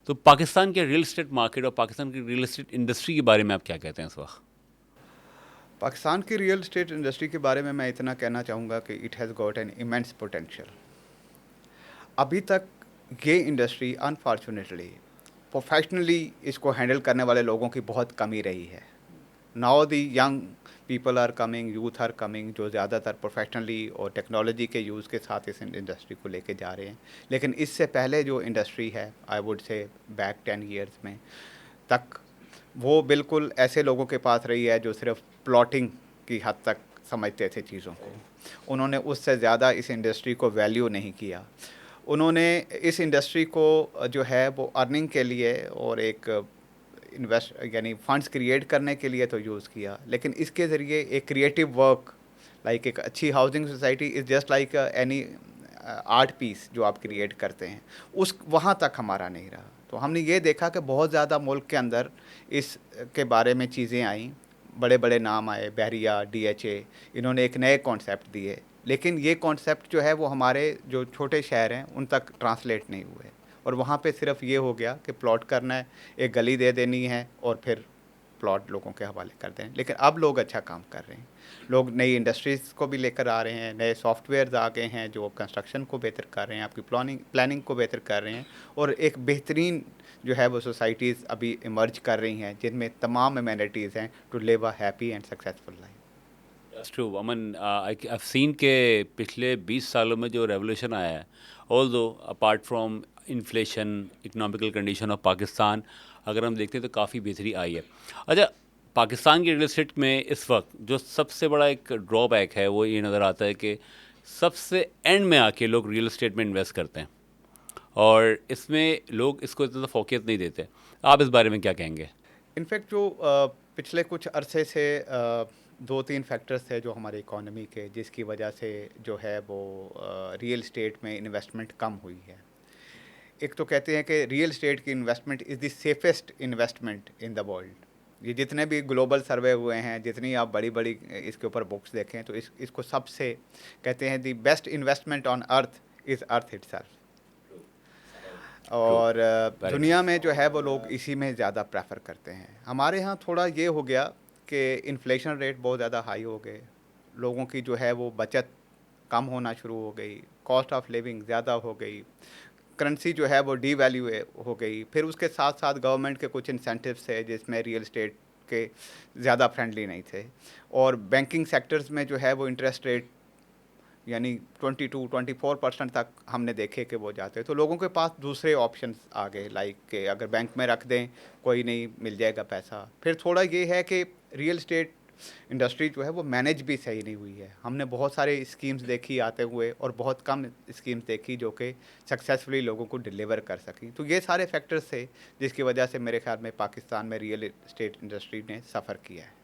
تو پاکستان کے real estate market اور پاکستان کی ریئل اسٹیٹ انڈسٹری کے بارے میں آپ کیا کہتے ہیں اس وقت؟ پاکستان کی ریئل اسٹیٹ انڈسٹری کے بارے میں اتنا کہنا چاہوں گا کہ it has got an Emmons potential. ابھی تک یہ انڈسٹری انفارچونیٹلی پروفیشنلی اس کو ہینڈل کرنے والے لوگوں کی بہت کمی رہی ہے. Now the young people are coming, youth are coming, جو زیادہ تر پروفیشنلی اور ٹیکنالوجی کے یوز کے ساتھ اس انڈسٹری کو لے کے جا رہے ہیں. لیکن اس سے پہلے جو انڈسٹری ہے، I would say back 10 years میں تک، وہ بالکل ایسے لوگوں کے پاس رہی ہے جو صرف پلاٹنگ کی حد تک سمجھتے تھے چیزوں کو. انہوں نے اس سے زیادہ اس انڈسٹری کو ویلیو نہیں کیا. انہوں نے اس انڈسٹری کو جو ہے وہ ارننگ کے لیے اور ایک یعنی فنڈس کریٹ کرنے کے لیے تو یوز کیا، لیکن اس کے ذریعے ایک کریٹیو ورک، لائک ایک اچھی housing society is just like any art piece جو آپ کریٹ کرتے ہیں، اس وہاں تک ہمارا نہیں رہا. تو ہم نے یہ دیکھا کہ بہت زیادہ ملک کے اندر اس کے بارے میں چیزیں آئیں، بڑے بڑے نام آئے، بحریہ، ڈی ایچ اے، انہوں نے ایک نئے کانسیپٹ دیے، لیکن یہ کانسیپٹ جو ہے وہ ہمارے جو چھوٹے شہر ہیں ان تک ٹرانسلیٹ نہیں ہوئے. اور وہاں پہ صرف یہ ہو گیا کہ پلاٹ کرنا ہے، ایک گلی دے دینی ہے اور پھر پلاٹ لوگوں کے حوالے کر دیں. لیکن اب لوگ اچھا کام کر رہے ہیں، لوگ نئی انڈسٹریز کو بھی لے کر آ رہے ہیں، نئے سافٹ ویئرز آ گئے ہیں جو کنسٹرکشن کو بہتر کر رہے ہیں، آپ کی پلاننگ کو بہتر کر رہے ہیں، اور ایک بہترین جو ہے وہ سوسائٹیز ابھی ایمرج کر رہی ہیں جن میں تمام امینٹیز ہیں to live a happy and successful life. That's true. امن I've seen کہ پچھلے 20 سالوں میں جو ریولیوشن آیا ہے، although apart from inflation, economical condition of Pakistan, اگر ہم دیکھتے ہیں تو کافی بہتری آئی ہے. اچھا، پاکستان کی ریئل اسٹیٹ میں اس وقت جو سب سے بڑا ایک ڈرا بیک ہے وہ یہ نظر آتا ہے کہ سب سے اینڈ میں آ کے لوگ ریئل اسٹیٹ میں انویسٹ کرتے ہیں، اور اس میں لوگ اس کو اتنا فوقیت نہیں دیتے. آپ اس بارے میں کیا کہیں گے؟ انفیکٹ جو پچھلے کچھ عرصے سے 2-3 فیکٹرز تھے جو ہماری اکانومی کے، جس کی وجہ سے جو ہے وہ ریئل اسٹیٹ میں انویسٹمنٹ کم ہوئی ہے. ایک تو کہتے ہیں کہ ریئل اسٹیٹ کی investment is the safest investment in the world. یہ جتنے بھی گلوبل سروے ہوئے ہیں، جتنی آپ بڑی بڑی اس کے اوپر بکس دیکھیں، تو اس کو سب سے کہتے ہیں the best investment on earth is earth it self. True, اور ویری ٹرو. دنیا میں جو ہے وہ لوگ اسی میں زیادہ پریفر کرتے ہیں. ہمارے ہاں تھوڑا یہ ہو گیا کہ انفلیشن ریٹ بہت زیادہ ہائی ہو گئے، لوگوں کی جو ہے وہ بچت کم ہونا شروع ہو گئی، کاسٹ آف لیونگ زیادہ ہو گئی، کرنسی جو ہے وہ ڈی ویلیو ہو گئی. پھر اس کے ساتھ ساتھ گورنمنٹ کے کچھ انسینٹیوز تھے جس میں ریئل اسٹیٹ کے زیادہ فرینڈلی نہیں تھے، اور بینکنگ سیکٹرز میں جو ہے وہ انٹرسٹ ریٹ یعنی 22-24% تک ہم نے دیکھے کہ وہ جاتے. تو لوگوں کے پاس دوسرے آپشنس آ گئے، لائک کہ اگر بینک میں رکھ دیں کوئی نہیں، مل جائے گا پیسہ. پھر تھوڑا یہ ہے کہ ریئل اسٹیٹ انڈسٹری جو ہے وہ مینیج بھی صحیح نہیں ہوئی ہے. ہم نے بہت سارے اسکیمز دیکھی آتے ہوئے اور بہت کم اسکیمز دیکھی جو کہ سکسیزفلی لوگوں کو ڈلیور کر سکیں. تو یہ سارے فیکٹرز تھے جس کی وجہ سے میرے خیال میں پاکستان میں ریئل اسٹیٹ انڈسٹری نے سفر کیا ہے.